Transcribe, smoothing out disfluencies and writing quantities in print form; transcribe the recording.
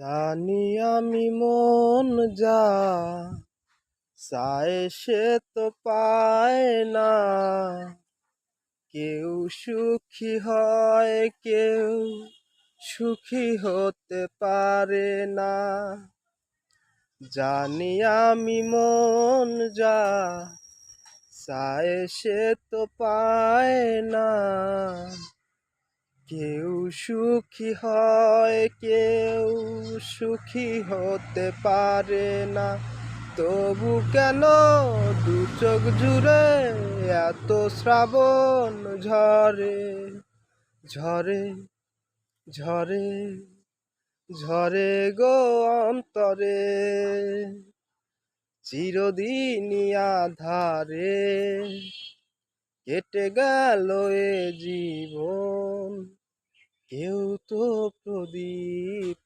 জানি আমি মন যা চায় সে তো পায় না। কেউ সুখী হয়, কেউ সুখী হতে পারে না। জানি আমি মন যা চায় সে তো পায় না। কেউ সুখী হয়, কেউ সুখী হতে পারে না। তবু কেন দু চোখ জুড়ে এত শ্রাবণ ঝরে ঝরে ঝরে ঝরে গো অন্তরে। চিরদিনই আধারে কেটে গেল এ জীবন, কেউ তো প্রদীপ